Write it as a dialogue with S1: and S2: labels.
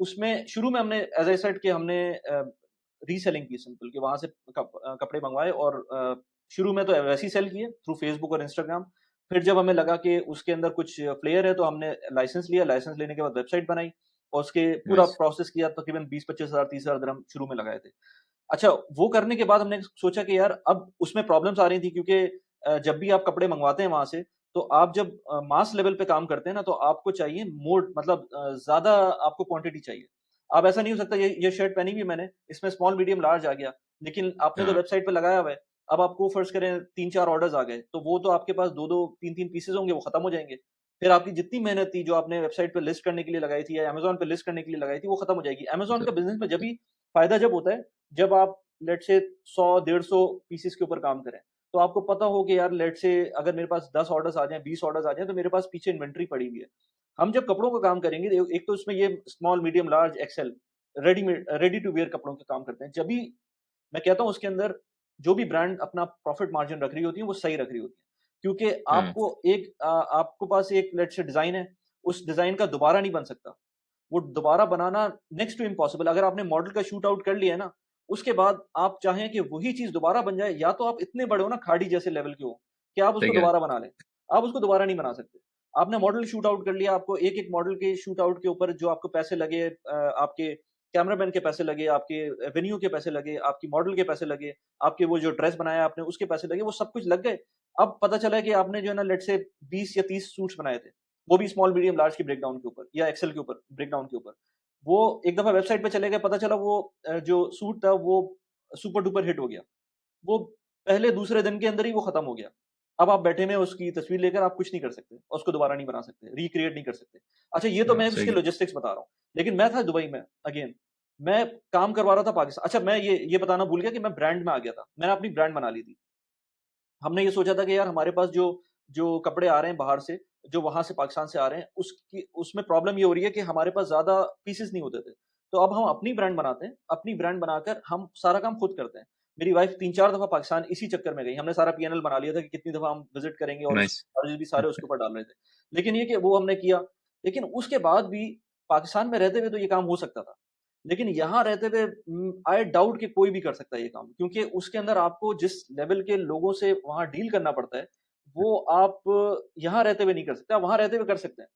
S1: उसमें शुरू में हमने एज़ आई सेड कि हमने रीसेलिंग की सिंपल कि वहाँ से कपड़े मँगवाए और शुरू में तो वैसे ही सेल किए थ्रू फेसबुक और इंस्टाग्राम। फिर जब हमें लगा कि उसके अंदर कुछ फ्लेयर है तो हमने लाइसेंस लिया, लाइसेंस लेने के बाद वेबसाइट बनाई और उसके पूरा
S2: नाइस।
S1: प्रोसेस किया तकरीबन 20-25 हज़ार 30 हज़ार दिरहम शुरू में लगाए थे। अच्छा, वो करने के बाद हमने सोचा कि यार अब उसमें प्रॉब्लम्स आ रही थी क्योंकि जब भी आप कपड़े मँगवाते हैं वहाँ से, तो आप जब मास लेवल पे काम करते हैं ना, तो आपको चाहिए मोड मतलब ज़्यादा आपको क्वांटिटी चाहिए। अब ऐसा नहीं हो सकता ये शर्ट पहनी हुई है मैंने, इसमें स्मॉल, मीडियम, लार्ज आ गया, लेकिन आपने तो
S2: हाँ,
S1: वेबसाइट पे लगाया हुआ है। अब आपको फर्ज़ करें 3-4 ऑर्डर्स आ गए, तो वो तो आपके पास 2-2 3-3 पीसेज़ होंगे, वो खत्म हो जाएँगे। फिर आपकी जितनी मेहनत थी, जो आपने वेबसाइट पे लिस्ट करने के लिए लगाई थी या अमेज़न पे लिस्ट करने के लिए लगाई थी, वो खत्म हो जाएगी। अमेज़न
S2: द
S1: का बिज़नेस में जब भी फ़ायदा जब होता है, जब आप लेट्स से 100 150 पीसेस के ऊपर काम करें। तो आपको पता हो कि यार लेट्स से अगर मेरे पास 10 ऑर्डर्स आ जाएँ, 20 ऑर्डर्स आ जाएँ, तो मेरे पास पीछे इन्वेंटरी पड़ी हुई है। हम जब कपड़ों का काम करेंगे, एक तो इसमें ये small, medium, large, XL ready to wear कपड़ों का काम करते हैं। जब भी मैं कहता हूँ उसके अंदर जो भी ब्रांड अपना प्रॉफिट मार्जिन रख रही होती है, वो सही रख रही होती है। क्योंकि
S2: हुँ,
S1: आपको पास एक लेट्स से डिज़ाइन है, उस डिज़ाइन का दोबारा नहीं बन सकता। वो दोबारा बनाना नेक्स्ट टू इम्पॉसिबल। अगर आपने मॉडल का शूट आउट कर लिया है ना, उसके बाद आप चाहें कि वही चीज़ दोबारा बन जाए, या तो आप इतने बड़े हो ना खाड़ी जैसे लेवल के हो, कि आप उसको
S2: ठीक है,
S1: दोबारा बना लें। आप उसको दोबारा नहीं बना सकते। आपने मॉडल शूट आउट कर लिया, आपको एक-एक मॉडल के शूट आउट के ऊपर जो आपको पैसे लगे आपके कैमरामैन के पैसे लगे, आपके वेन्यू के पैसे लगे, आपकी मॉडल के पैसे लगे, आपके वो जो ड्रेस बनाया आपने उसके पैसे लगे, वो सब कुछ लग गए। अब पता चला है कि आपने जो है ना लेट्स से 20 या 30 सूट्स बनाए थे। वो भी स्मॉल, मीडियम, लार्ज के ब्रेकडाउन के ऊपर या एक्सेल के ऊपर ब्रेकडाउन के ऊपर। वो एक दफ़ा वेबसाइट पे चले गए, पता चला वो जो सूट था वो सुपर डुपर हिट हो गया। वो पहले दूसरे दिन के अंदर ही वो खत्म हो गया। अब आप बैठे में उसकी तस्वीर लेकर आप कुछ नहीं कर सकते और उसको दोबारा नहीं बना सकते, रिक्रिएट नहीं कर सकते। अच्छा, ये तो
S2: हाँ,
S1: मैं
S2: सही
S1: उसके
S2: कह
S1: लॉजिस्टिक्स बता रहा हूँ। लेकिन मैं था दुबई में अगेन, मैं काम करवा रहा था पाकिस्तान। अच्छा, मैं ये बताना भूल गया कि मैं ब्रांड में आ गया था। मैंने अपनी ब्रांड बना ली थी। हमने ये सोचा था कि यार हमारे पास जो जो कपड़े आ रहे हैं बाहर से, जो वहाँ से पाकिस्तान से आ रहे हैं, उसकी उसमें प्रॉब्लम ये हो रही है कि हमारे पास ज़्यादा पीसेस नहीं होते थे। तो अब हम अपनी ब्रांड बनाते हैं, अपनी ब्रांड बनाकर हम सारा काम खुद करते हैं। मेरी वाइफ़ 3-4 दफ़ा पाकिस्तान इसी चक्कर में गई। हमने सारा पीएनएल बना लिया था कि कितनी दफ़ा हम विज़िट करेंगे और
S2: नाइस।
S1: उसके चार्जेज़ भी सारे उसके ऊपर डाल रहे थे। लेकिन ये कि वो हमने किया, लेकिन उसके बाद भी पाकिस्तान में रहते हुए तो ये काम हो सकता था। लेकिन यहाँ रहते हुए आई डाउट कि कोई भी कर सकता है ये काम, क्योंकि उसके अंदर आपको जिस लेवल के लोगों से वहाँ डील करना पड़ता है, वो आप यहाँ रहते हुए नहीं कर सकते, आप वहाँ रहते हुए कर सकते हैं।